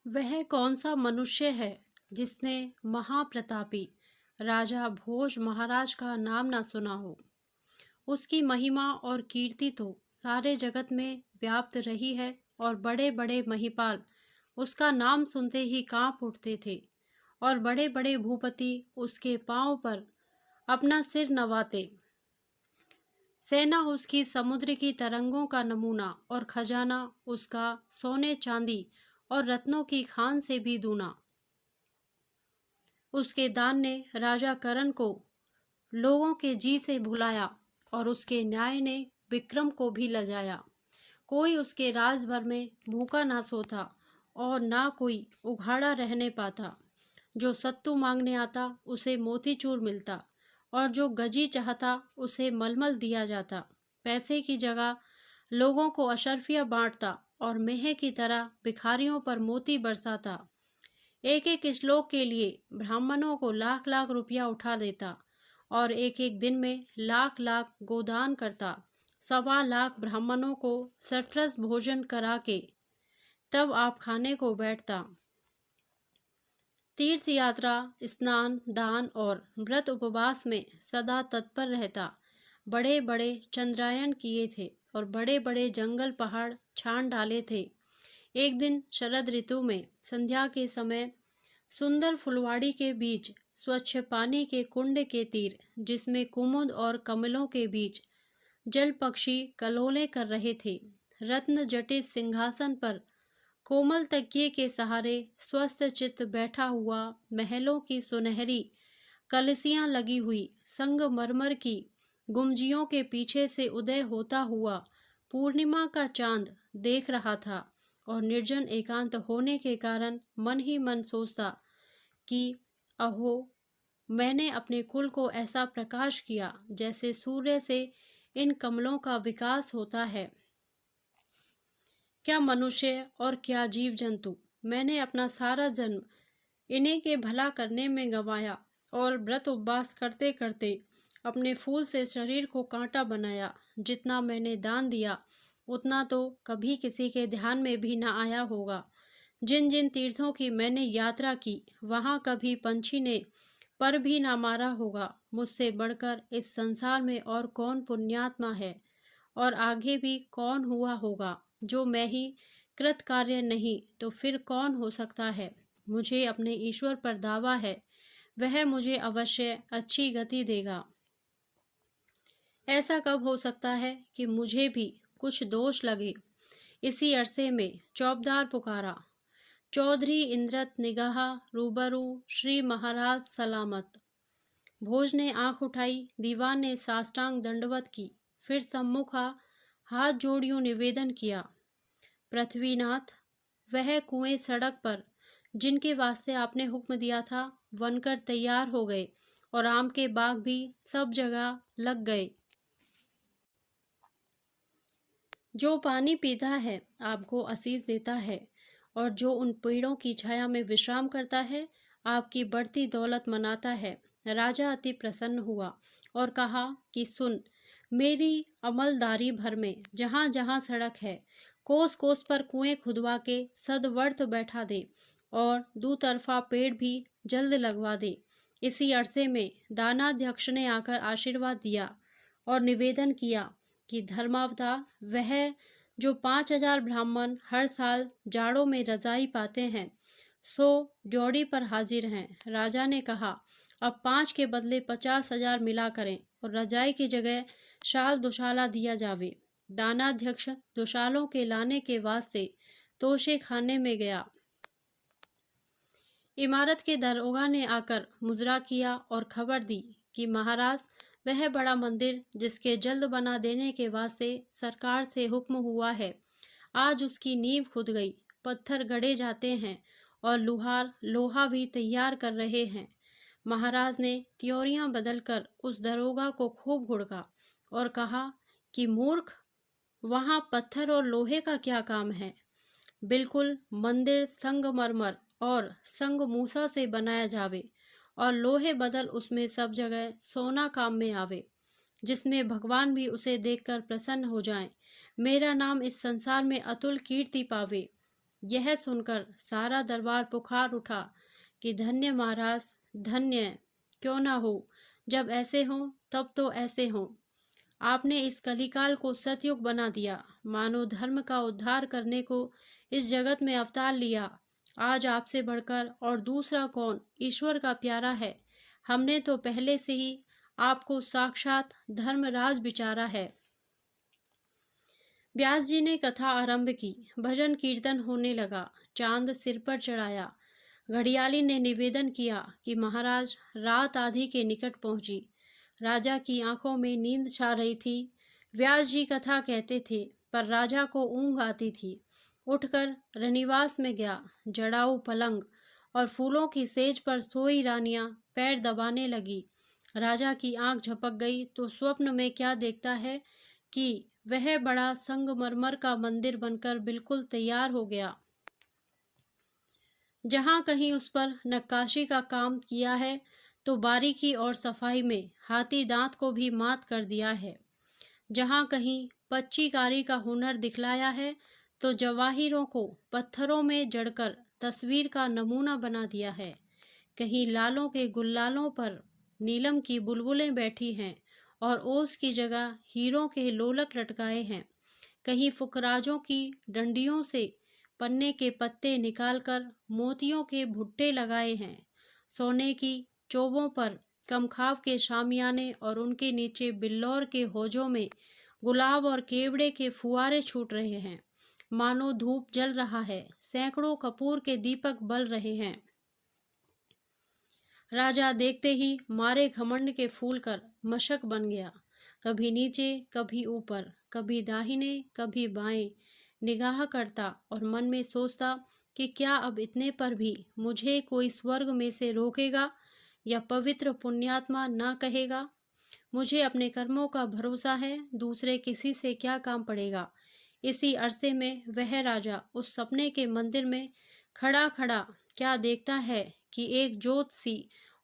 वह कौन सा मनुष्य है जिसने महाप्रतापी राजा भोज महाराज का नाम ना सुना हो। उसकी महिमा और कीर्ति तो सारे जगत में व्याप्त रही है और बड़े बड़े महिपाल उसका नाम सुनते ही कांप उठते थे और बड़े बड़े भूपति उसके पांव पर अपना सिर नवाते। सेना उसकी समुद्र की तरंगों का नमूना और खजाना उसका सोने चांदी और रत्नों की खान से भी दूना। उसके दान ने राजा करण को लोगों के जी से भुलाया और उसके न्याय ने विक्रम को भी लजाया। कोई उसके राजभर में भूखा ना सोता और ना कोई उघाड़ा रहने पाता। जो सत्तू मांगने आता उसे मोतीचूर मिलता और जो गजी चाहता उसे मलमल दिया जाता। पैसे की जगह लोगों को अशर्फिया बांटता और मेह की तरह भिखारियों पर मोती बरसाता। एक एक श्लोक के लिए ब्राह्मणों को लाख लाख रुपया उठा देता और एक एक दिन में लाख लाख गोदान करता। 1.25 लाख ब्राह्मणों को सटरस भोजन करा के तब आप खाने को बैठता। तीर्थ यात्रा, स्नान, दान और व्रत उपवास में सदा तत्पर रहता। बड़े बड़े चंद्रायन किए थे और बड़े बड़े जंगल पहाड़ छान डाले थे। एक दिन शरद ऋतु में संध्या के समय सुंदर फुलवाड़ी के बीच स्वच्छ पानी के कुंड के तीर जिसमें कुमुद और कमलों के बीच जल पक्षी कलोले कर रहे थे, रत्न जटित सिंहासन पर कोमल तकिए के सहारे स्वस्थ चित्त बैठा हुआ, महलों की सुनहरी कलसियां लगी हुई संगमरमर की गुमजियों के पीछे से उदय होता हुआ पूर्णिमा का चांद देख रहा था और निर्जन एकांत होने के कारण मन ही मन सोचता कि अहो, मैंने अपने कुल को ऐसा प्रकाश किया जैसे सूर्य से इन कमलों का विकास होता है। क्या मनुष्य और क्या जीव जंतु, मैंने अपना सारा जन्म इन्हीं के भला करने में गंवाया और व्रत उपवास करते करते अपने फूल से शरीर को कांटा बनाया। जितना मैंने दान दिया उतना तो कभी किसी के ध्यान में भी न आया होगा। जिन जिन तीर्थों की मैंने यात्रा की वहाँ कभी पंछी ने पर भी ना मारा होगा। मुझसे बढ़कर इस संसार में और कौन पुण्यात्मा है और आगे भी कौन हुआ होगा जो मैं ही कृत कार्य नहीं तो फिर कौन हो सकता है। मुझे अपने ईश्वर पर दावा है, वह मुझे अवश्य अच्छी गति देगा। ऐसा कब हो सकता है कि मुझे भी कुछ दोष लगे। इसी अरसे में चौबदार पुकारा, चौधरी इंद्रत निगाह रूबरू श्री महाराज सलामत। भोज ने आंख उठाई, दीवान ने साष्टांग दंडवत की, फिर सम्मुखा हाथ जोड़ियों निवेदन किया। पृथ्वीनाथ, वह कुएं सड़क पर जिनके वास्ते आपने हुक्म दिया था बनकर तैयार हो गए और आम के बाग भी सब जगह लग गए। जो पानी पीता है आपको आशीष देता है और जो उन पेड़ों की छाया में विश्राम करता है आपकी बढ़ती दौलत मनाता है। राजा अति प्रसन्न हुआ और कहा कि सुन, मेरी अमलदारी भर में जहाँ जहाँ सड़क है कोस कोस पर कुएं खुदवा के सदवर्त बैठा दे और दूतरफा पेड़ भी जल्द लगवा दे। इसी अरसे में दानाध्यक्ष ने आकर आशीर्वाद दिया और निवेदन किया कि धर्मावतार, वह जो 5,000 ब्राह्मण हर साल जाड़ों में रजाई पाते हैं सो ड्योढ़ी पर हाजिर हैं। राजा ने कहा, अब 5 के बदले 50,000 मिला करें और रजाई की जगह शाल दुशाला दिया जावे। दानाध्यक्ष दुशालों के लाने के वास्ते तोशे खाने में गया। इमारत के दरोगा ने आकर मुजरा किया और खबर दी कि महाराज, वह बड़ा मंदिर जिसके जल्द बना देने के वास्ते सरकार से हुक्म हुआ है, आज उसकी नींव खुद गई, पत्थर गड़े जाते हैं और लुहार लोहा भी तैयार कर रहे हैं। महाराज ने त्योरियां बदलकर उस दरोगा को खूब घुड़का और कहा कि मूर्ख, वहाँ पत्थर और लोहे का क्या काम है। बिल्कुल मंदिर संगमरमर और संगमूसा से बनाया जावे और लोहे बदल उसमें सब जगह सोना काम में आवे, जिसमें भगवान भी उसे देखकर प्रसन्न हो जाएं। मेरा नाम इस संसार में अतुल कीर्ति पावे। यह सुनकर सारा दरबार पुकार उठा कि धन्य महाराज, धन्य क्यों ना हो, जब ऐसे हो तब तो ऐसे हो। आपने इस कलिकाल को सतयुग बना दिया, मानव धर्म का उद्धार करने को इस जगत में अवतार लिया। आज आपसे बढ़कर और दूसरा कौन ईश्वर का प्यारा है। हमने तो पहले से ही आपको साक्षात धर्मराज विचारा है। व्यास जी ने कथा आरंभ की। भजन कीर्तन होने लगा। चांद सिर पर चढ़ाया। घड़ियाली ने निवेदन किया कि महाराज, रात आधी के निकट पहुंची। राजा की आंखों में नींद छा रही थी। व्यास जी कथा कहते थे पर राजा को ऊंघ आती थी। उठकर रनिवास में गया। जड़ाऊ पलंग और फूलों की सेज पर सोई रानियां पैर दबाने लगी। राजा की आंख झपक गई तो स्वप्न में क्या देखता है कि वह बड़ा संगमरमर का मंदिर बनकर बिल्कुल तैयार हो गया। जहाँ कहीं उस पर नक्काशी का काम किया है तो बारीकी और सफाई में हाथी दांत को भी मात कर दिया है। जहाँ कहीं पच्चीकारी का हुनर दिखलाया है तो जवाहिरों को पत्थरों में जड़कर तस्वीर का नमूना बना दिया है। कहीं लालों के गुल्लालों पर नीलम की बुलबुलें बैठी हैं और ओस की जगह हीरों के लोलक लटकाए हैं। कहीं फुकराजों की डंडियों से पन्ने के पत्ते निकालकर मोतियों के भुट्टे लगाए हैं। सोने की चोबों पर कमखाव के शामियाने और उनके नीचे बिल्लौर के होजों में गुलाब और केवड़े के फुआरे छूट रहे हैं। मानो धूप जल रहा है, सैकड़ों कपूर के दीपक बल रहे हैं। राजा देखते ही मारे घमंड के फूल कर मशक बन गया। कभी नीचे, कभी ऊपर, कभी दाहिने, कभी बाएं निगाह करता और मन में सोचता कि क्या अब इतने पर भी मुझे कोई स्वर्ग में से रोकेगा या पवित्र पुण्यात्मा ना कहेगा। मुझे अपने कर्मों का भरोसा है, दूसरे किसी से क्या काम पड़ेगा। इसी अरसे में वह राजा उस सपने के मंदिर में खड़ा खड़ा क्या देखता है कि एक ज्योत सी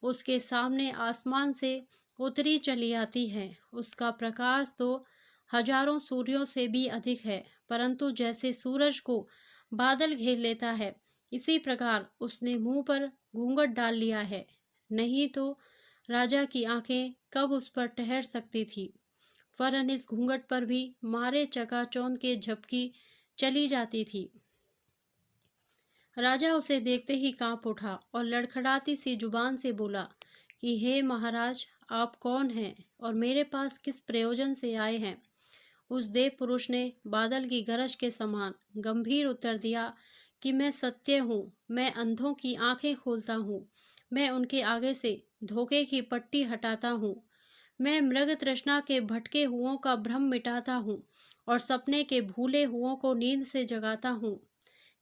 उसके सामने आसमान से उतरी चली आती है। उसका प्रकाश तो हजारों सूर्यों से भी अधिक है, परंतु जैसे सूरज को बादल घेर लेता है, इसी प्रकार उसने मुंह पर घूंघट डाल लिया है। नहीं तो राजा की आंखें कब उस पर ठहर सकती थी, वरन इस घूंघट पर भी मारे चकाचौंध के झपकी चली जाती थी। राजा उसे देखते ही कांप उठा और लड़खड़ाती सी जुबान से बोला कि हे महाराज, आप कौन हैं और मेरे पास किस प्रयोजन से आए हैं। उस देव पुरुष ने बादल की गरज के समान गंभीर उत्तर दिया कि मैं सत्य हूँ, मैं अंधों की आंखें खोलता हूँ, मैं उनके आगे से धोखे की पट्टी हटाता हूँ, मैं मृग तृष्णा के भटके हुओं का भ्रम मिटाता हूँ और सपने के भूले हुओं को नींद से जगाता हूँ।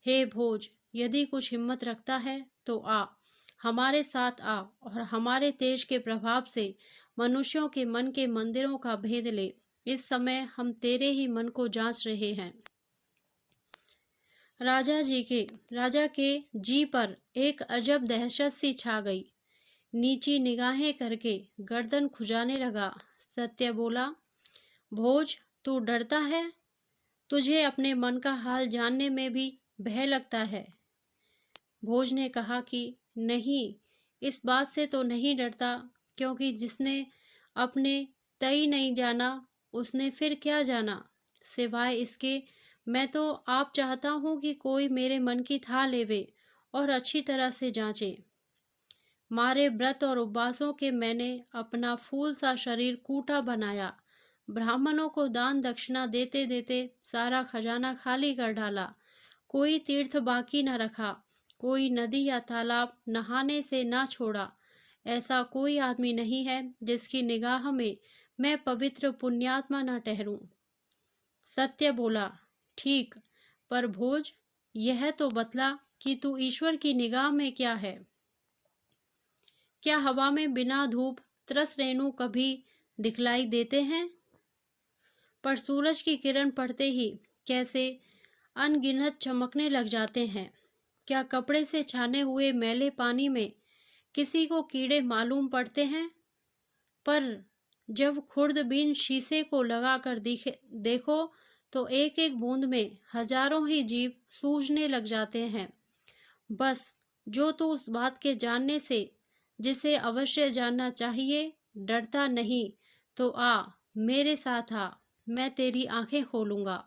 हे भोज, यदि कुछ हिम्मत रखता है तो आ, हमारे साथ आ और हमारे तेज के प्रभाव से मनुष्यों के मन के मंदिरों का भेद ले। इस समय हम तेरे ही मन को जांच रहे हैं। राजा के जी पर एक अजब दहशत सी छा गई। नीची निगाहें करके गर्दन खुजाने लगा। सत्य बोला, भोज, तू डरता है? तुझे अपने मन का हाल जानने में भी भय लगता है। भोज ने कहा कि नहीं, इस बात से तो नहीं डरता, क्योंकि जिसने अपने तय नहीं जाना उसने फिर क्या जाना। सिवाय इसके मैं तो आप चाहता हूँ कि कोई मेरे मन की था लेवे और अच्छी तरह से जांचे। मारे व्रत और उपवासों के मैंने अपना फूल सा शरीर कूटा बनाया। ब्राह्मणों को दान दक्षिणा देते देते सारा खजाना खाली कर डाला। कोई तीर्थ बाकी न रखा, कोई नदी या तालाब नहाने से ना छोड़ा। ऐसा कोई आदमी नहीं है जिसकी निगाह में मैं पवित्र पुण्यात्मा न ठहरूं। सत्य बोला, ठीक, पर भोज, यह तो बतला कि तू ईश्वर की निगाह में क्या है। क्या हवा में बिना धूप त्रस रेणु कभी दिखलाई देते हैं? पर सूरज की किरण पड़ते ही कैसे अनगिनत चमकने लग जाते हैं। क्या कपड़े से छाने हुए मैले पानी में किसी को कीड़े मालूम पड़ते हैं? पर जब खुर्दबीन शीशे को लगाकर देखो तो एक एक बूंद में हजारों ही जीव सूझने लग जाते हैं। बस जो तू उस बात के जानने से, जिसे अवश्य जानना चाहिए, डरता नहीं, तो आ, मेरे साथ आ, मैं तेरी आंखें खोलूंगा।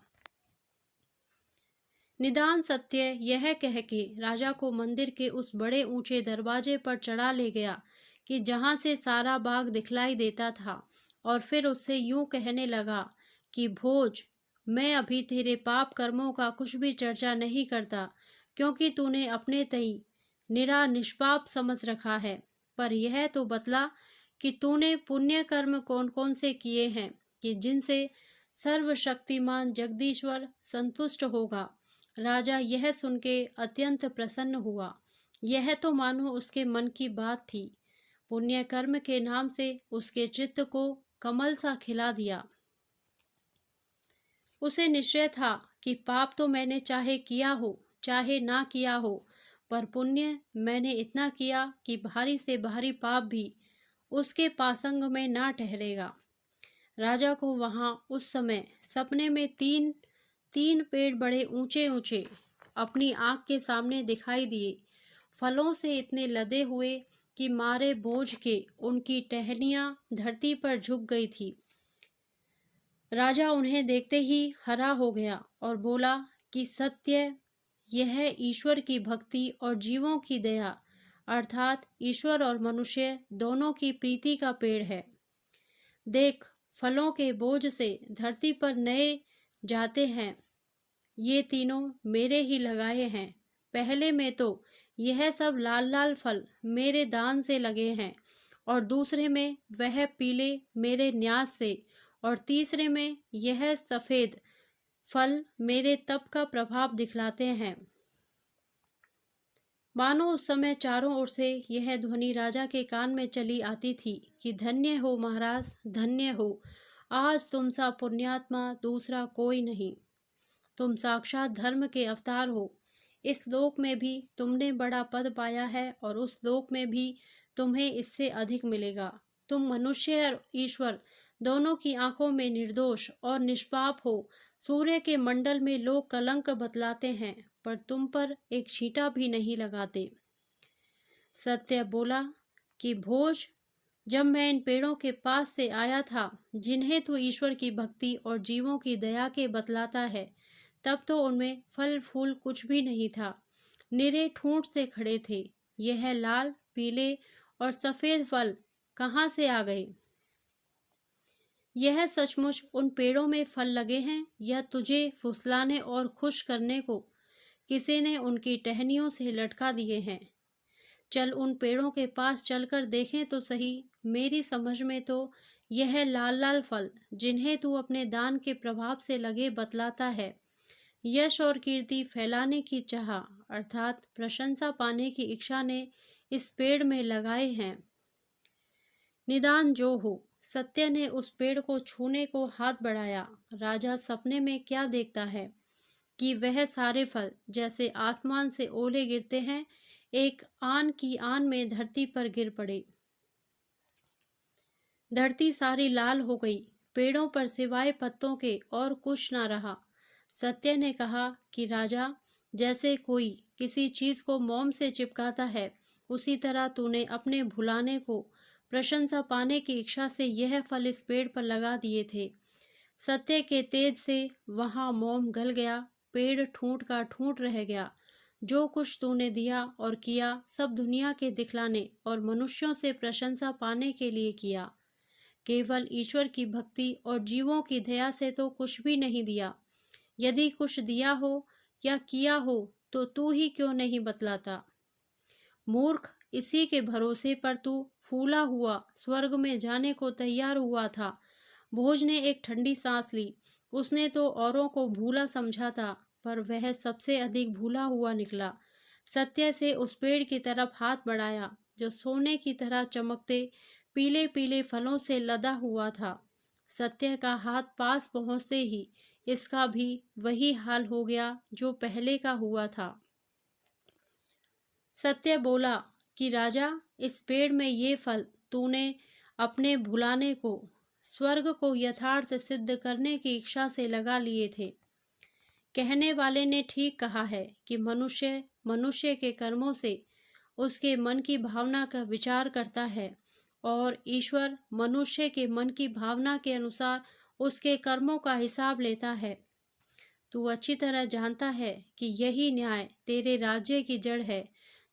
निदान सत्य यह कह के राजा को मंदिर के उस बड़े ऊंचे दरवाजे पर चढ़ा ले गया कि जहां से सारा बाग दिखलाई देता था, और फिर उससे यूं कहने लगा कि भोज, मैं अभी तेरे पाप कर्मों का कुछ भी चर्चा नहीं करता, क्योंकि तूने अपने तई निरा निष्पाप समझ रखा है। पर यह तो बतला कि तूने पुण्य कर्म कौन कौन से किए हैं कि जिनसे सर्वशक्तिमान जगदीश्वर संतुष्ट होगा। राजा यह सुन के अत्यंत प्रसन्न हुआ। यह तो मानो उसके मन की बात थी। पुण्य कर्म के नाम से उसके चित्त को कमल सा खिला दिया। उसे निश्चय था कि पाप तो मैंने चाहे किया हो चाहे ना किया हो, पर पुण्य मैंने इतना किया कि भारी से भारी पाप भी उसके पासंग में ना ठहरेगा। राजा को वहां उस समय सपने में तीन तीन पेड़ बड़े ऊंचे ऊंचे अपनी आंख के सामने दिखाई दिए, फलों से इतने लदे हुए कि मारे बोझ के उनकी टहनियां धरती पर झुक गई थी। राजा उन्हें देखते ही हरा हो गया और बोला कि सत्य, यह ईश्वर की भक्ति और जीवों की दया, अर्थात ईश्वर और मनुष्य दोनों की प्रीति का पेड़ है। देख, फलों के बोझ से धरती पर नए जाते हैं, ये तीनों मेरे ही लगाए हैं। पहले में तो यह सब लाल लाल फल मेरे दान से लगे हैं, और दूसरे में वह पीले मेरे न्यास से, और तीसरे में यह सफेद फल मेरे तप का प्रभाव दिखलाते हैं। मानो उस समय चारों ओर से यह ध्वनि राजा के कान में चली आती थी कि धन्य हो महाराज, धन्य हो, आज तुम सा पुण्यात्मा दूसरा कोई नहीं। तुम साक्षात धर्म के अवतार हो। इस लोक में भी तुमने बड़ा पद पाया है, और उस लोक में भी तुम्हें इससे अधिक मिलेगा। तुम मनुष्य और ईश्वर दोनों की आंखों में निर्दोष और निष्पाप हो। सूर्य के मंडल में लोग कलंक बतलाते हैं, पर तुम पर एक छींटा भी नहीं लगाते। सत्य बोला कि भोज, जब मैं इन पेड़ों के पास से आया था, जिन्हें तू ईश्वर की भक्ति और जीवों की दया के बतलाता है, तब तो उनमें फल फूल कुछ भी नहीं था, निरे ठूंठ से खड़े थे। यह लाल, पीले और सफेद फल कहाँ से आ गए? यह सचमुच उन पेड़ों में फल लगे हैं, या तुझे फुसलाने और खुश करने को किसी ने उनकी टहनियों से लटका दिए हैं? चल उन पेड़ों के पास चलकर देखें तो सही। मेरी समझ में तो यह लाल लाल फल, जिन्हें तू अपने दान के प्रभाव से लगे बतलाता है, यश और कीर्ति फैलाने की चाह, अर्थात प्रशंसा पाने की इच्छा ने इस पेड़ में लगाए हैं। निदान जो हो, सत्य ने उस पेड़ को छूने को हाथ बढ़ाया। राजा सपने में क्या देखता है कि वह सारे फल जैसे आसमान से ओले गिरते हैं, एक आन की आन में धरती पर गिर पड़े। धरती सारी लाल हो गई। पेड़ों पर सिवाय पत्तों के और कुछ ना रहा। सत्य ने कहा कि राजा, जैसे कोई किसी चीज को मोम से चिपकाता है, उसी तरह तूने अपने भुलाने को, प्रशंसा पाने की इच्छा से यह फल इस पेड़ पर लगा दिए थे। सत्य के तेज से वहां मोम गल गया, पेड़ ठूंठ का ठूंठ रह गया। जो कुछ तूने दिया और किया, सब दुनिया के दिखलाने और मनुष्यों से प्रशंसा पाने के लिए किया। केवल ईश्वर की भक्ति और जीवों की दया से तो कुछ भी नहीं दिया। यदि कुछ दिया हो या किया हो तो तू ही क्यों नहीं बतलाता? मूर्ख, इसी के भरोसे पर तू फूला हुआ स्वर्ग में जाने को तैयार हुआ था। भोज ने एक ठंडी सांस ली। उसने तो औरों को भूला समझा था, पर वह सबसे अधिक भूला हुआ निकला। सत्य से उस पेड़ की तरफ हाथ बढ़ाया जो सोने की तरह चमकते पीले पीले फलों से लदा हुआ था। सत्य का हाथ पास पहुंचते ही इसका भी वही हाल हो गया जो पहले का हुआ था। सत्य बोला कि राजा, इस पेड़ में ये फल तूने अपने भुलाने को, स्वर्ग को यथार्थ सिद्ध करने की इच्छा से लगा लिए थे। कहने वाले ने ठीक कहा है कि मनुष्य मनुष्य के कर्मों से उसके मन की भावना का विचार करता है और ईश्वर मनुष्य के मन की भावना के अनुसार उसके कर्मों का हिसाब लेता है। तू अच्छी तरह जानता है कि यही न्याय तेरे राज्य की जड़ है।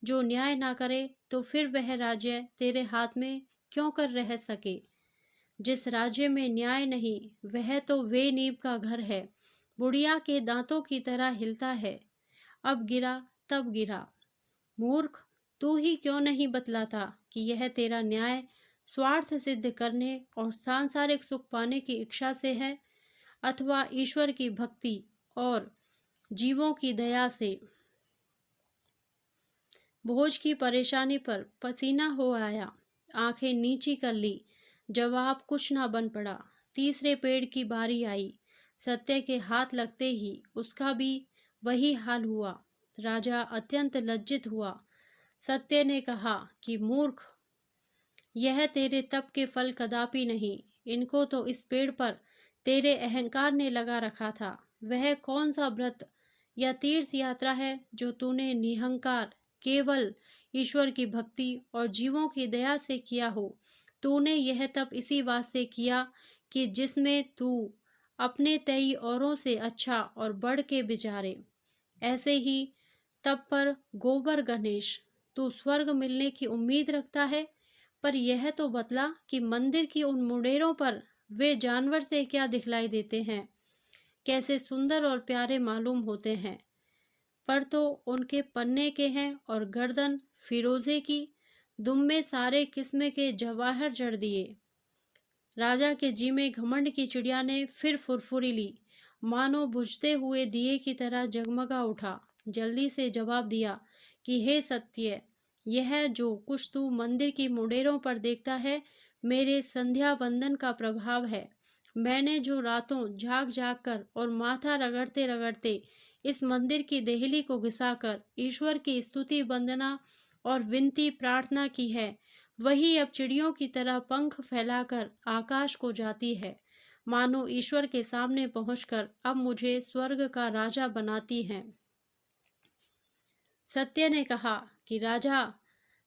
जो न्याय ना करे तो फिर वह राज्य तेरे हाथ में क्यों कर रह सके। जिस राज्य में न्याय नहीं वह तो वे नींव का घर है, बुढ़िया के दांतों की तरह हिलता है। अब गिरा तब गिरा। मूर्ख, तू ही क्यों नहीं बतलाता कि यह तेरा न्याय स्वार्थ सिद्ध करने और सांसारिक सुख पाने की इच्छा से है अथवा ईश्वर की भक्ति और जीवों की दया से। भोज की परेशानी पर पसीना हो आया, आंखें नीची कर ली, जवाब कुछ ना बन पड़ा। तीसरे पेड़ की बारी आई। सत्य के हाथ लगते ही उसका भी वही हाल हुआ। राजा अत्यंत लज्जित हुआ। सत्य ने कहा कि मूर्ख, यह तेरे तप के फल कदापि नहीं, इनको तो इस पेड़ पर तेरे अहंकार ने लगा रखा था। वह कौन सा व्रत या तीर्थ यात्रा है जो तूने निहंकार केवल ईश्वर की भक्ति और जीवों की दया से किया हो। तूने यह तप इसी वास्ते किया कि जिसमें तू अपने तई औरों से अच्छा और बढ़ के विचारे। ऐसे ही तप पर गोबर गणेश, तू स्वर्ग मिलने की उम्मीद रखता है, पर यह तो बतला कि मंदिर की उन मुंडेरों पर वे जानवर से क्या दिखलाई देते हैं, कैसे सुंदर और प्यारे मालूम होते हैं, पर तो उनके पन्ने के हैं और गर्दन फिरोजे की, दुम में सारे किस्म के जवाहर जड़ दिए। राजा के जी में घमंड की चिड़िया ने फिर फुरफुरी ली, मानो बुझते हुए दिए की तरह जगमगा उठा। जल्दी से जवाब दिया कि हे सत्य, यह जो कुछ तू मंदिर की मुंडेरों पर देखता है मेरे संध्या वंदन का प्रभाव है। मैंने जो रातों जाग जाग कर और माथा रगड़ते रगड़ते इस मंदिर की देहली को घिसाकर ईश्वर की स्तुति वंदना और विनती प्रार्थना की है, वही अब चिड़ियों की तरह पंख फैलाकर आकाश को जाती है, मानो ईश्वर के सामने पहुंचकर अब मुझे स्वर्ग का राजा बनाती हैं। सत्य ने कहा कि राजा,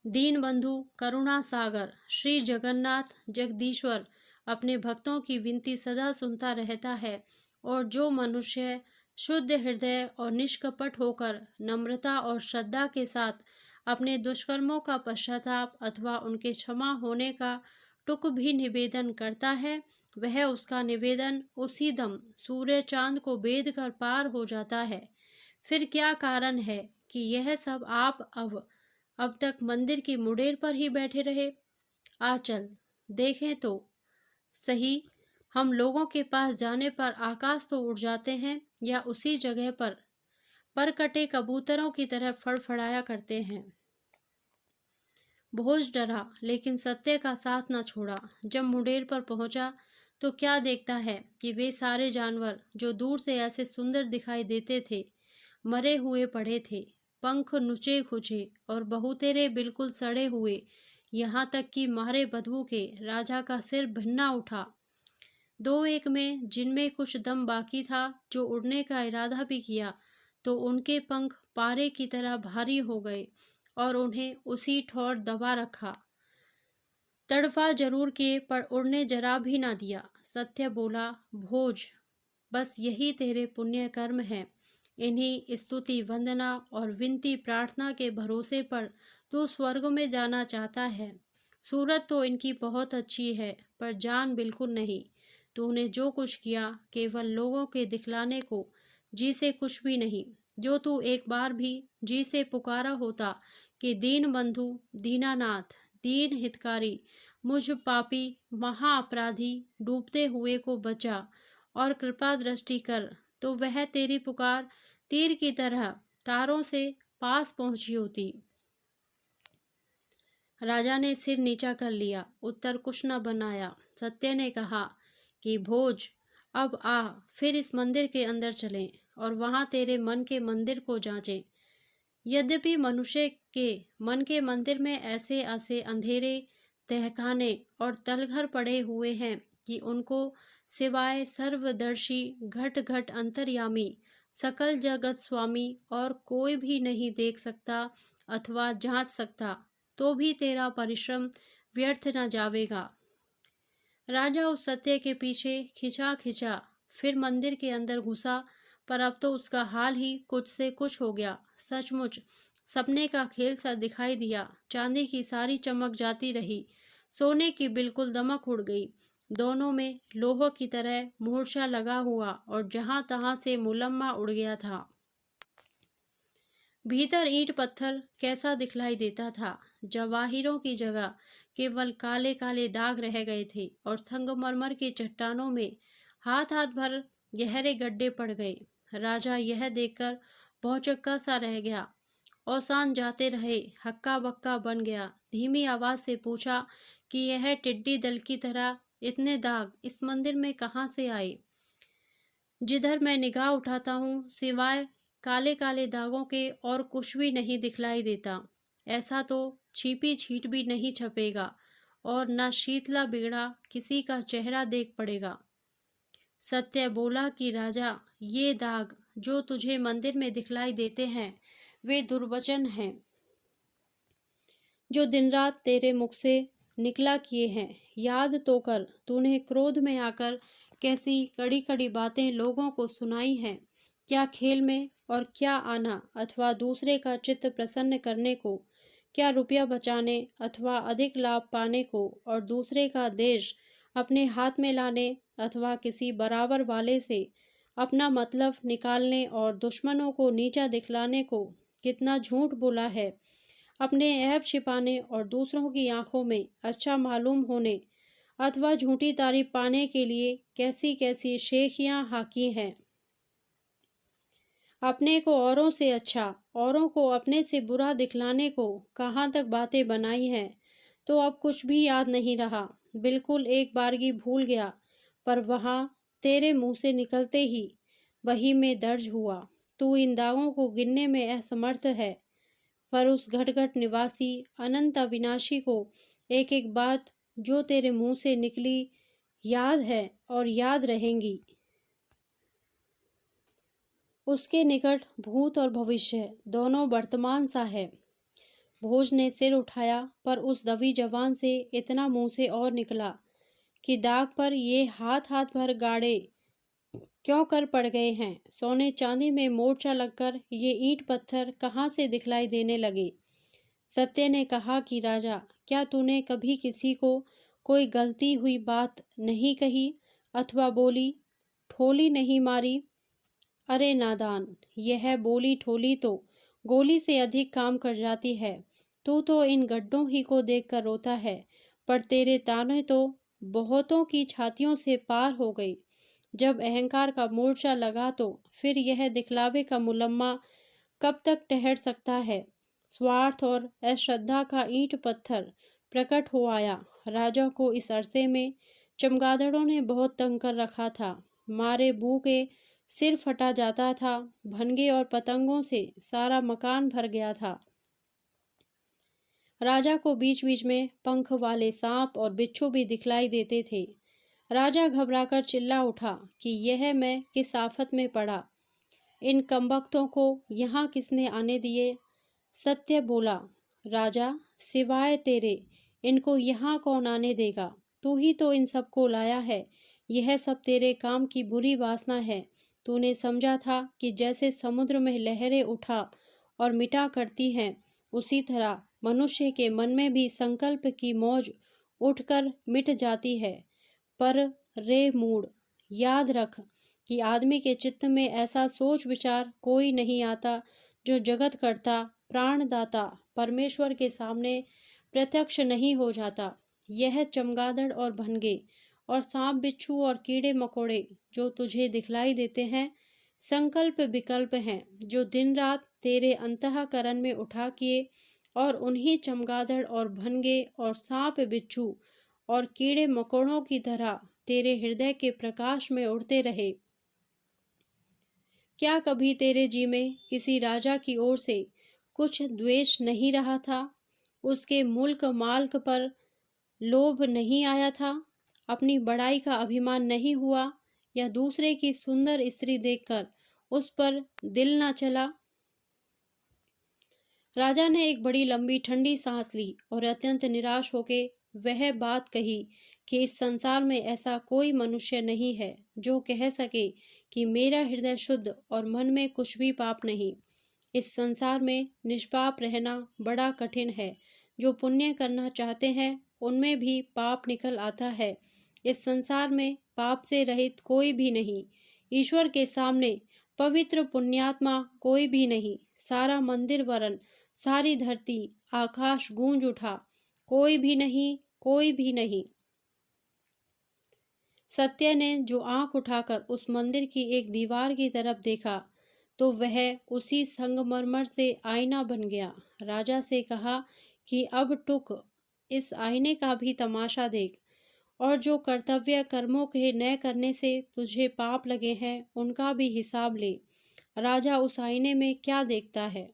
दीनबंधु, करुणा सागर, श्री जगन्नाथ जगदीश्वर अपने भक्तों की विनती सदा सुनता रहता है, और जो मनुष्य शुद्ध हृदय और निष्कपट होकर नम्रता और श्रद्धा के साथ अपने दुष्कर्मों का पश्चाताप अथवा उनके क्षमा होने का टुक भी निवेदन करता है, वह उसका निवेदन उसी दम सूर्य चांद को बेध कर पार हो जाता है। फिर क्या कारण है कि यह सब आप अब तक मंदिर की मुंडेर पर ही बैठे रहे। आ चल, देखें तो सही, हम लोगों के पास जाने पर आकाश तो उड़ जाते हैं या उसी जगह पर कटे कबूतरों की तरह फड़फड़ाया करते हैं। भोज डरा लेकिन सत्य का साथ न छोड़ा। जब मुंडेर पर पहुंचा तो क्या देखता है कि वे सारे जानवर जो दूर से ऐसे सुंदर दिखाई देते थे मरे हुए पड़े थे, पंख नुचे खुचे और बहुतेरे बिल्कुल सड़े हुए, यहाँ तक कि मारे बदबू के राजा का सिर भिन्ना उठा। दो एक में जिनमें कुछ दम बाकी था, जो उड़ने का इरादा भी किया, तो उनके पंख पारे की तरह भारी हो गए और उन्हें उसी ठौर दबा रखा। तड़फा जरूर किए पर उड़ने जरा भी ना दिया। सत्य बोला, भोज, बस यही तेरे पुण्य कर्म हैं। इन्हीं स्तुति वंदना और विनती प्रार्थना के भरोसे पर तू स्वर्ग में जाना चाहता है। सूरत तो इनकी बहुत अच्छी है, पर जान बिल्कुल नहीं। तूने जो कुछ किया केवल लोगों के दिखलाने को, जी से कुछ भी नहीं। जो तू एक बार भी जी से पुकारा होता कि दीन बंधु, दीनानाथ, दीन हितकारी, मुझ पापी महा अपराधी डूबते हुए को बचा और कृपा दृष्टि कर, तो वह तेरी पुकार तीर की तरह तारों से पास पहुंची होती। राजा ने सिर नीचा कर लिया, उत्तर कुछ न बनाया। सत्य ने कहा कि भोज, अब आ, फिर इस मंदिर के अंदर चलें और वहां तेरे मन के मंदिर को जांचें। यद्यपि मनुष्य के मन के मंदिर में ऐसे ऐसे अंधेरे तहखाने और तलघर पड़े हुए हैं कि उनको सिवाय सर्वदर्शी घट घट अंतर्यामी सकल जगत स्वामी और कोई भी नहीं देख सकता अथवा जांच सकता, तो भी तेरा परिश्रम व्यर्थ न जावेगा। राजा उस सत्य के पीछे खिंचा खिंचा फिर मंदिर के अंदर घुसा, पर अब तो उसका हाल ही कुछ से कुछ हो गया। सचमुच सपने का खेल सा दिखाई दिया। चांदी की सारी चमक जाती रही, सोने की बिल्कुल दमक उड़ गई। दोनों में लोह की तरह मूर्छा लगा हुआ और जहां तहां से मुलम्मा उड़ गया था। भीतर ईंट पत्थर कैसा दिखलाई देता था। जवाहिरों की जगह केवल काले काले दाग रह गए थे और संगमरमर की चट्टानों में हाथ हाथ भर गहरे गड्ढे पड़ गए। राजा यह देखकर भौचक्का सा रह गया। औसान जाते रहे, हक्का बक्का बन गया। धीमी आवाज से पूछा कि यह टिड्डी दल की तरह इतने दाग इस मंदिर में कहाँ से आए। जिधर मैं निगाह उठाता हूँ सिवाय काले काले दागों के और कुछ भी नहीं दिखलाई देता। ऐसा तो छिपी छीट भी नहीं छपेगा और न शीतला बिगड़ा किसी का चेहरा देख पड़ेगा। सत्य बोला कि राजा, ये दाग जो तुझे मंदिर में दिखलाई देते हैं वे दुर्वचन हैं जो दिन रात तेरे मुख से निकला किए हैं। याद तो कर, तूने क्रोध में आकर कैसी कड़ी कड़ी बातें लोगों को सुनाई हैं। क्या खेल में और क्या आना अथवा दूसरे का चित्त प्रसन्न करने को, क्या रुपया बचाने अथवा अधिक लाभ पाने को और दूसरे का देश अपने हाथ में लाने अथवा किसी बराबर वाले से अपना मतलब निकालने और दुश्मनों को नीचा दिखलाने को कितना झूठ बोला है। अपने ऐब छिपाने और दूसरों की आंखों में अच्छा मालूम होने अथवा झूठी तारीफ पाने के लिए कैसी कैसी शेखियां हाकी हैं। अपने को औरों से अच्छा, औरों को अपने से बुरा दिखलाने को कहाँ तक बातें बनाई हैं, तो अब कुछ भी याद नहीं रहा। बिल्कुल एक बारगी भूल गया, पर वहाँ तेरे मुंह से निकलते ही वही में दर्ज हुआ। तू इन दागों को गिनने में असमर्थ है, पर उस घटघट निवासी अनंत अविनाशी को एक एक बात जो तेरे मुंह से निकली याद है और याद रहेंगी। उसके निकट भूत और भविष्य दोनों वर्तमान सा है। भोज ने सिर उठाया, पर उस दबी जवान से इतना मुंह से और निकला कि दाग पर ये हाथ हाथ भर गाड़े क्यों कर पड़ गए हैं। सोने चांदी में मोर्चा लगकर ये ईंट पत्थर कहाँ से दिखलाई देने लगे। सत्य ने कहा कि राजा, क्या तूने कभी किसी को कोई गलती हुई बात नहीं कही अथवा बोली ठोली नहीं मारी। अरे नादान, यह बोली ठोली तो गोली से अधिक काम कर जाती है। तू तो इन गड्ढों ही को देखकर रोता है, पर तेरे ताने तो बहुतों की छातियों से पार हो गई। जब अहंकार का मोर्चा लगा तो फिर यह दिखलावे का मुलम्मा कब तक ठहर सकता है। स्वार्थ और अश्रद्धा का ईंट पत्थर प्रकट हो आया। राजा को इस अरसे में चमगादड़ों ने बहुत तंग कर रखा था। मारे बू के सिर फटा जाता था, भनगे और पतंगों से सारा मकान भर गया था। राजा को बीच बीच में पंख वाले सांप और बिच्छू भी दिखलाई देते थे। राजा घबराकर चिल्ला उठा कि यह मैं किस आफत में पड़ा। इन कमबख्तों को यहाँ किसने आने दिए। सत्य बोला, राजा, सिवाय तेरे इनको यहाँ कौन आने देगा। तू ही तो इन सबको लाया है। यह सब तेरे काम की बुरी वासना है। तूने समझा था कि जैसे समुद्र में लहरें उठा और मिटा करती हैं, उसी तरह मनुष्य के मन में भी संकल्प की मौज उठकर मिट जाती है। पर रे मूड, याद रख कि आदमी के चित्त में ऐसा सोच विचार कोई नहीं आता जो जगत करता प्राणदाता परमेश्वर के सामने प्रत्यक्ष नहीं हो जाता। यह चमगादड़ और भनगे और सांप बिच्छू और कीड़े मकोड़े जो तुझे दिखलाई देते हैं, संकल्प विकल्प हैं जो दिन रात तेरे अंतःकरण में उठा किए और उन्हीं चमगादड़ और भनगे और सांप बिच्छू और कीड़े मकोड़ों की तरह तेरे हृदय के प्रकाश में उड़ते रहे। क्या कभी तेरे जी में किसी राजा की ओर से कुछ द्वेष नहीं रहा था? उसके मुल्क माल्क पर लोभ नहीं आया था? अपनी बड़ाई का अभिमान नहीं हुआ, या दूसरे की सुंदर स्त्री देखकर उस पर दिल न चला। राजा ने एक बड़ी लंबी ठंडी सांस ली और अत्यंत निराश होकर वह बात कही कि इस संसार में ऐसा कोई मनुष्य नहीं है जो कह सके कि मेरा हृदय शुद्ध और मन में कुछ भी पाप नहीं। इस संसार में निष्पाप रहना बड़ा कठिन है। जो पुण्य करना चाहते हैं उनमें भी पाप निकल आता है। इस संसार में पाप से रहित कोई भी नहीं। ईश्वर के सामने पवित्र पुण्यात्मा कोई भी नहीं। सारा मंदिर वरन सारी धरती आकाश गूंज उठा, कोई भी नहीं, कोई भी नहीं। सत्य ने जो आंख उठाकर उस मंदिर की एक दीवार की तरफ देखा तो वह उसी संगमरमर से आईना बन गया। राजा से कहा कि अब टुक, इस आईने का भी तमाशा देख, और जो कर्तव्य कर्मों के न करने से तुझे पाप लगे हैं उनका भी हिसाब ले। राजा उस आईने में क्या देखता है?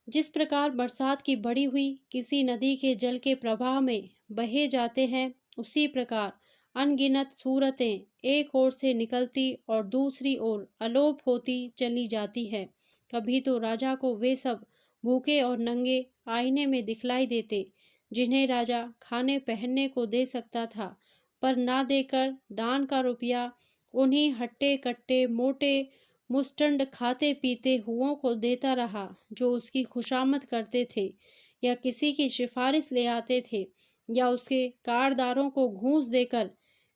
जिस प्रकार बरसात की बड़ी हुई किसी नदी के जल के प्रवाह में बहे जाते हैं, उसी प्रकार अनगिनत सूरतें एक ओर से निकलती और दूसरी ओर अलोप होती चली जाती है। कभी तो राजा को वे सब भूखे और नंगे आईने में दिखलाई देते जिन्हें राजा खाने पहनने को दे सकता था, पर ना देकर दान का रुपया उन्हीं हट्टे कट्टे मोटे मुस्टंड खाते पीते हुओं को देता रहा जो उसकी खुशामद करते थे, या किसी की सिफारिश ले आते थे, या उसके कारदारों को घूंस देकर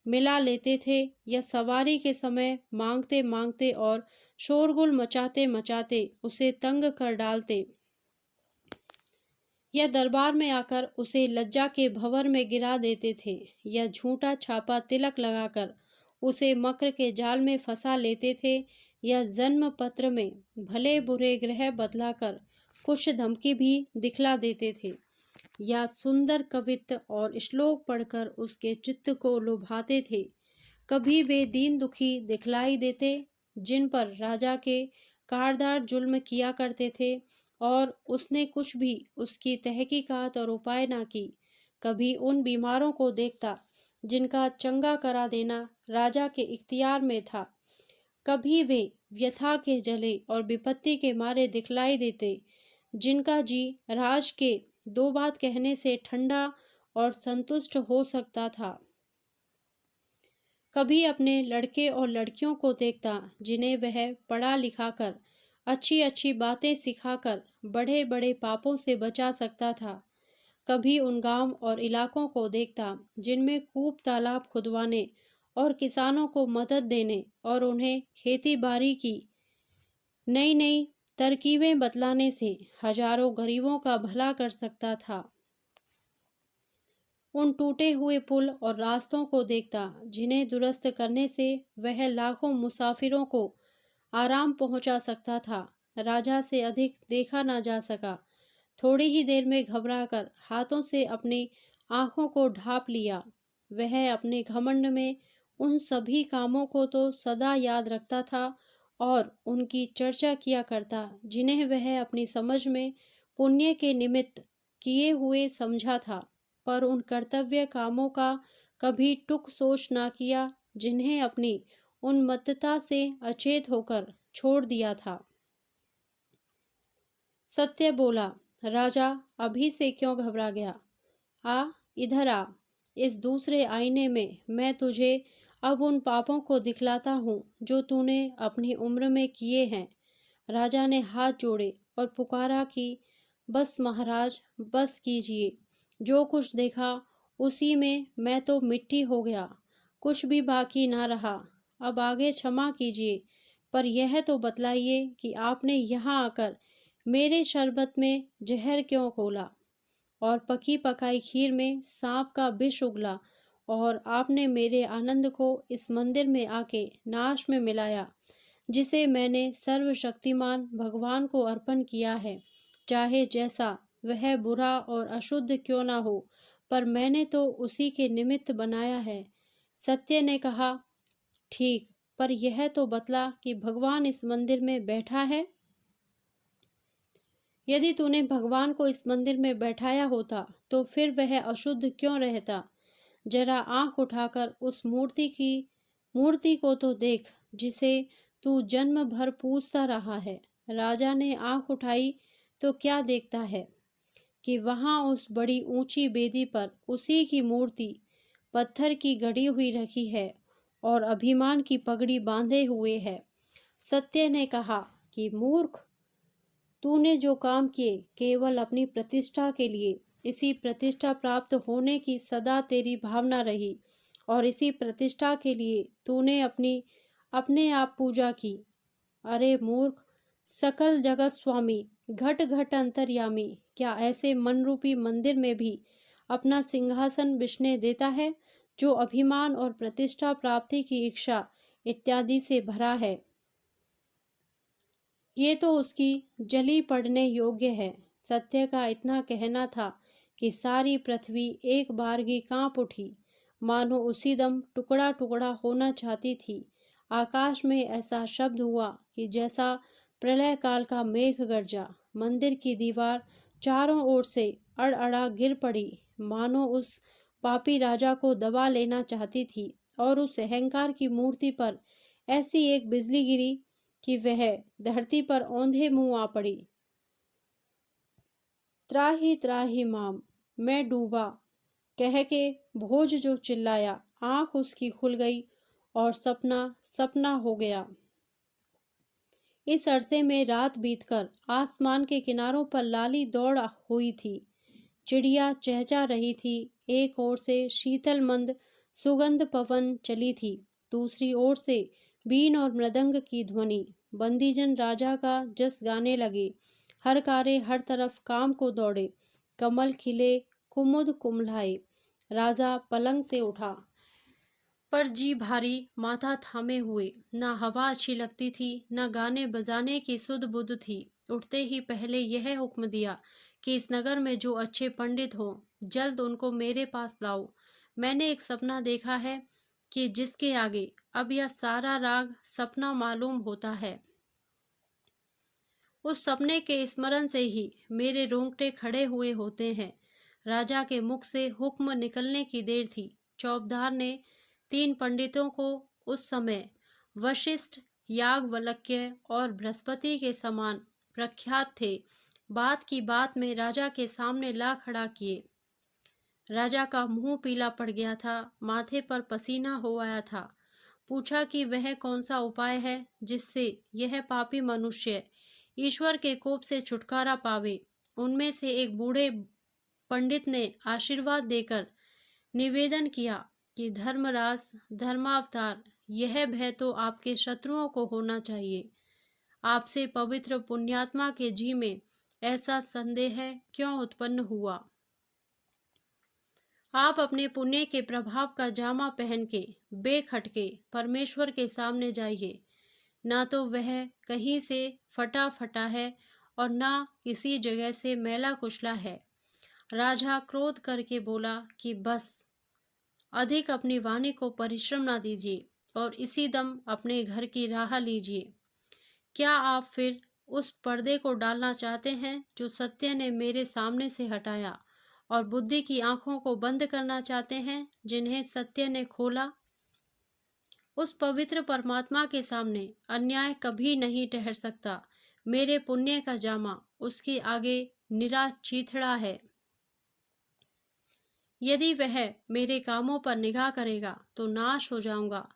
मिला लेते थे, या सवारी के समय मांगते मांगते और शोरगुल मचाते मचाते उसे तंग कर डालते, या दरबार में आकर उसे लज्जा के भंवर में गिरा देते थे, या झूठा छापा तिलक लगाकर उसे मक्र के जाल में फंसा लेते थे, या जन्म पत्र में भले बुरे ग्रह बतलाकर कुछ धमकी भी दिखला देते थे, या सुंदर कवित्त और श्लोक पढ़कर उसके चित्त को लुभाते थे। कभी वे दीन दुखी दिखलाई देते जिन पर राजा के कारदार जुल्म किया करते थे और उसने कुछ भी उसकी तहकीकात और उपाय ना की। कभी उन बीमारों को देखता जिनका चंगा करा देना राजा के इख्तियार में था। कभी वे व्यथा के जले और विपत्ति के मारे दिखलाई देते जिनका जी राज के दो बात कहने से ठंडा और संतुष्ट हो सकता था। कभी अपने लड़के और लड़कियों को देखता जिन्हें वह पढ़ा लिखा कर अच्छी अच्छी बातें सिखाकर बड़े बड़े पापों से बचा सकता था। कभी उन गांव और इलाकों को देखता जिनमें कूप तालाब खुदवाने और किसानों को मदद देने और उन्हें खेती बाड़ी की नई नई तरकीबें बतलाने से हजारों गरीबों का भला कर सकता था। उन टूटे हुए पुल और रास्तों को देखता जिन्हें दुरुस्त करने से वह लाखों मुसाफिरों को आराम पहुंचा सकता था। राजा से अधिक देखा ना जा सका। थोड़ी ही देर में घबराकर हाथों से अपनी आंखों को ढांप लिया। वह अपने घमंड में उन सभी कामों को तो सदा याद रखता था और उनकी चर्चा किया करता जिन्हें वह अपनी समझ में पुण्य के निमित्त किए हुए समझा था, पर उन कर्तव्य कामों का कभी टुक सोच ना किया जिन्हें अपनी उन्मत्तता से अचेत होकर छोड़ दिया था। सत्य बोला, राजा अभी से क्यों घबरा गया? आ, इधर आ। इस दूसरे आईने में मैं तुझे अब उन पापों को दिखलाता हूँ जो तूने अपनी उम्र में किए हैं। राजा ने हाथ जोड़े और पुकारा कि बस महाराज, बस कीजिए। जो कुछ देखा उसी में मैं तो मिट्टी हो गया, कुछ भी बाकी ना रहा। अब आगे क्षमा कीजिए, पर यह तो बतलाइए कि आपने यहाँ आकर मेरे शरबत में जहर क्यों घोला और पकी पकाई खीर में सांप का विष उगला, और आपने मेरे आनंद को इस मंदिर में आके नाश में मिलाया जिसे मैंने सर्वशक्तिमान भगवान को अर्पण किया है। चाहे जैसा वह बुरा और अशुद्ध क्यों ना हो, पर मैंने तो उसी के निमित्त बनाया है। सत्य ने कहा, ठीक, पर यह तो बतला कि भगवान इस मंदिर में बैठा है। यदि तूने भगवान को इस मंदिर में बैठाया होता तो फिर वह अशुद्ध क्यों रहता? जरा आंख उठाकर उस मूर्ति को तो देख जिसे तू जन्म भर पूजता रहा है। राजा ने आंख उठाई तो क्या देखता है कि वहां उस बड़ी ऊंची बेदी पर उसी की मूर्ति पत्थर की गढ़ी हुई रखी है और अभिमान की पगड़ी बांधे हुए है। सत्य ने कहा कि मूर्ख, तूने जो काम किए केवल अपनी प्रतिष्ठा के लिए, इसी प्रतिष्ठा प्राप्त होने की सदा तेरी भावना रही और इसी प्रतिष्ठा के लिए तूने अपने आप पूजा की। अरे मूर्ख, सकल जगत स्वामी, घट घट अंतर्यामी, क्या ऐसे मन रूपी मंदिर में भी अपना सिंहासन बिछने देता है जो अभिमान और प्रतिष्ठा प्राप्ति की इच्छा इत्यादि से भरा है? ये तो उसकी जली पड़ने योग्य है। सत्य का इतना कहना था कि सारी पृथ्वी एक बारगी कांप उठी, मानो उसी दम टुकड़ा टुकड़ा होना चाहती थी। आकाश में ऐसा शब्द हुआ कि जैसा प्रलय काल का मेघ गरजा। मंदिर की दीवार चारों ओर से अड़अड़ा गिर पड़ी, मानो उस पापी राजा को दबा लेना चाहती थी और उस अहंकार की मूर्ति पर ऐसी एक बिजली गिरी कि वह धरती पर औंधे मुंह आ पड़ी। त्राही त्राही माम, मैं डूबा, कह के भोज जो चिल्लाया, आंख उसकी खुल गई और सपना सपना हो गया। इस अरसे में रात बीतकर आसमान के किनारों पर लाली दौड़ हुई थी। चिड़िया चहचहा रही थी। एक ओर से शीतल मंद सुगंध पवन चली थी, दूसरी ओर से बीन और मृदंग की ध्वनि। बंदीजन राजा का जस गाने लगे। हर कारे हर तरफ काम को दौड़े। कमल खिले, कुमुद कुमलाए। राजा पलंग से उठा, पर जी भारी, माथा थामे हुए। न हवा अच्छी लगती थी, न गाने बजाने की सुध बुध थी। उठते ही पहले यह हुक्म दिया कि इस नगर में जो अच्छे पंडित हों, जल्द उनको मेरे पास लाओ। मैंने एक सपना देखा है कि जिसके आगे अब यह सारा राग सपना मालूम होता है। उस सपने के स्मरण से ही मेरे रोंगटे खड़े हुए होते हैं। राजा के मुख से हुक्म निकलने की देर थी। चौबधार ने 3 पंडितों को, उस समय वशिष्ठ, याज्ञवल्क्य और बृहस्पति के समान प्रख्यात थे, बात की बात में राजा के सामने ला खड़ा किए। राजा का मुंह पीला पड़ गया था, माथे पर पसीना हो आया था। पूछा कि वह कौन सा उपाय है जिससे यह पापी मनुष्य ईश्वर के कोप से छुटकारा पावे। उनमें से एक बूढ़े पंडित ने आशीर्वाद देकर निवेदन किया कि धर्मराज, धर्मावतार, यह भय तो आपके शत्रुओं को होना चाहिए। आपसे पवित्र पुण्यात्मा के जी में ऐसा संदेह क्यों उत्पन्न हुआ? आप अपने पुण्य के प्रभाव का जामा पहन के बेखटके परमेश्वर के सामने जाइए। ना तो वह कहीं से फटा फटा है और ना किसी जगह से मैला कुचला है। राजा क्रोध करके बोला कि बस, अधिक अपनी वाणी को परिश्रम ना दीजिए और इसी दम अपने घर की राह लीजिए। क्या आप फिर उस पर्दे को डालना चाहते हैं जो सत्य ने मेरे सामने से हटाया, और बुद्धि की आंखों को बंद करना चाहते हैं जिन्हें सत्य ने खोला? उस पवित्र परमात्मा के सामने अन्याय कभी नहीं ठहर सकता। मेरे पुण्य का जामा उसके आगे निरा चीथड़ा है। यदि वह मेरे कामों पर निगाह करेगा तो नाश हो जाऊंगा,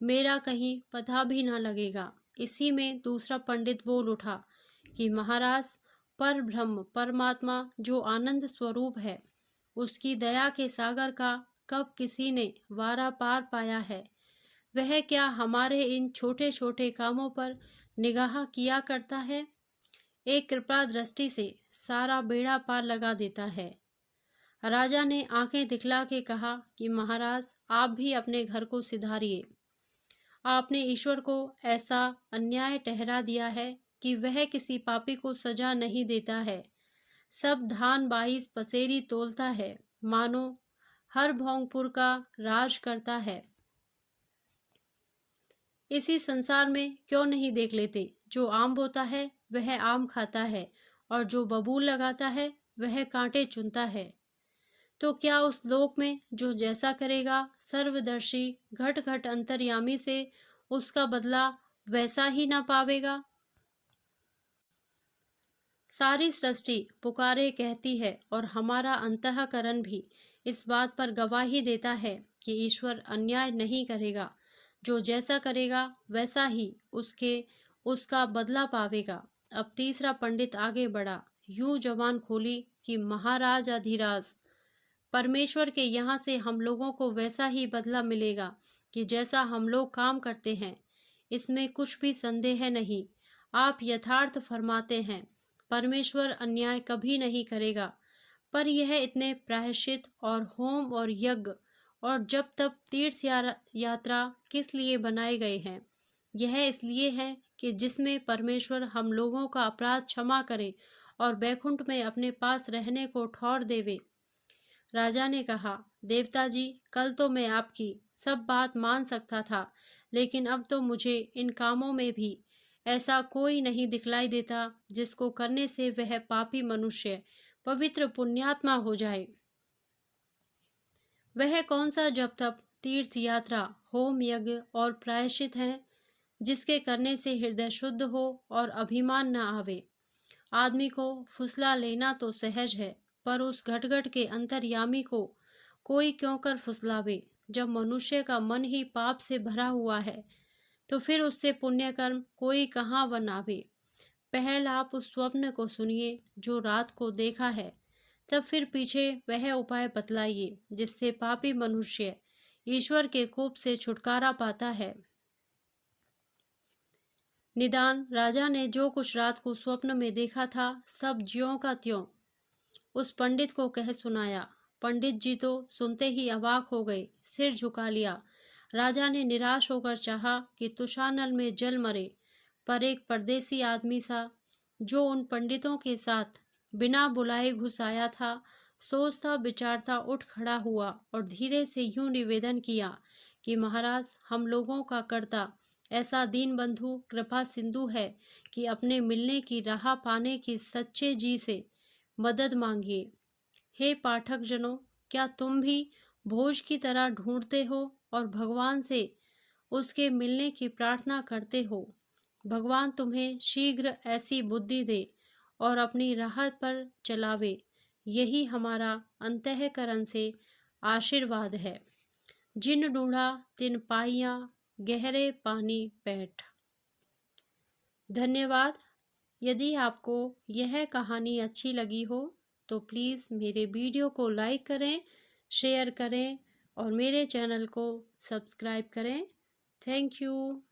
मेरा कहीं पता भी ना लगेगा। इसी में दूसरा पंडित बोल उठा कि महाराज, पर ब्रह्म परमात्मा जो आनंद स्वरूप है, उसकी दया के सागर का कब किसी ने वारा पार पाया है? वह क्या हमारे इन छोटे छोटे कामों पर निगाह किया करता है? एक कृपा दृष्टि से सारा बेड़ा पार लगा देता है। राजा ने आंखें दिखला के कहा कि महाराज, आप भी अपने घर को सिधारिए। आपने ईश्वर को ऐसा अन्याय ठहरा दिया है कि वह किसी पापी को सजा नहीं देता है। सब धान बाईस पसेरी तोलता है, मानो हर भोंगपुर का राज करता है। इसी संसार में क्यों नहीं देख लेते, जो आम बोता है वह आम खाता है और जो बबूल लगाता है वह कांटे चुनता है। तो क्या उस लोक में जो जैसा करेगा, सर्वदर्शी घट घट अंतर्यामी से उसका बदला वैसा ही ना पावेगा? सारी सृष्टि पुकारे कहती है और हमारा अंतःकरण भी इस बात पर गवाही देता है कि ईश्वर अन्याय नहीं करेगा। जो जैसा करेगा वैसा ही उसका बदला पावेगा। अब तीसरा पंडित आगे बढ़ा, यूं जबान खोली कि महाराज अधिराज, परमेश्वर के यहाँ से हम लोगों को वैसा ही बदला मिलेगा कि जैसा हम लोग काम करते हैं। इसमें कुछ भी संदेह नहीं। आप यथार्थ फरमाते हैं, परमेश्वर अन्याय कभी नहीं करेगा। पर यह इतने प्रायश्चित और होम और यज्ञ और जब तब तीर्थ यात्रा किस लिए बनाए गए हैं? यह इसलिए है कि जिसमें परमेश्वर हम लोगों का अपराध क्षमा करे और बैकुंठ में अपने पास रहने को ठौर देवे। राजा ने कहा, देवता जी, कल तो मैं आपकी सब बात मान सकता था, लेकिन अब तो मुझे इन कामों में भी ऐसा कोई नहीं दिखलाई देता जिसको करने से वह पापी मनुष्य पवित्र पुण्यात्मा हो जाए। वह कौन सा जब तब तीर्थ यात्रा, होम यज्ञ और प्रायश्चित है जिसके करने से हृदय शुद्ध हो और अभिमान न आवे? आदमी को फुसला लेना तो सहज है, पर उस घटघट के अंतर्यामी को कोई क्यों कर फुसलावे? जब मनुष्य का मन ही पाप से भरा हुआ है तो फिर उससे पुण्य कर्म कोई कहाँ बनावे? पहल आप उस स्वप्न को सुनिए जो रात को देखा है, तब फिर पीछे वह उपाय बतलाइए जिससे पापी मनुष्य ईश्वर के कोप से छुटकारा पाता है। निदान राजा ने जो कुछ रात को स्वप्न में देखा था सब ज्यों का त्यों उस पंडित को कह सुनाया। पंडित जी तो सुनते ही अवाक हो गए, सिर झुका लिया। राजा ने निराश होकर चाहा कि तुषानल में जल मरे, पर एक परदेसी आदमी सा जो उन पंडितों के साथ बिना बुलाए घुस आया था, सोचता विचारता उठ खड़ा हुआ और धीरे से यूं निवेदन किया कि महाराज, हम लोगों का कर्ता ऐसा दीन बंधु कृपा सिंधु है कि अपने मिलने की राह पाने की सच्चे जी से मदद मांगिए। हे पाठक जनों, क्या तुम भी भोज की तरह ढूंढते हो और भगवान से उसके मिलने की प्रार्थना करते हो? भगवान तुम्हें शीघ्र ऐसी बुद्धि दे और अपनी राह पर चलावे, यही हमारा अंतःकरण से आशीर्वाद है। जिन ढूंढा तिन पाइया, गहरे पानी पैठ। धन्यवाद। यदि आपको यह कहानी अच्छी लगी हो तो प्लीज़ मेरे वीडियो को लाइक करें, शेयर करें और मेरे चैनल को सब्सक्राइब करें। Thank you.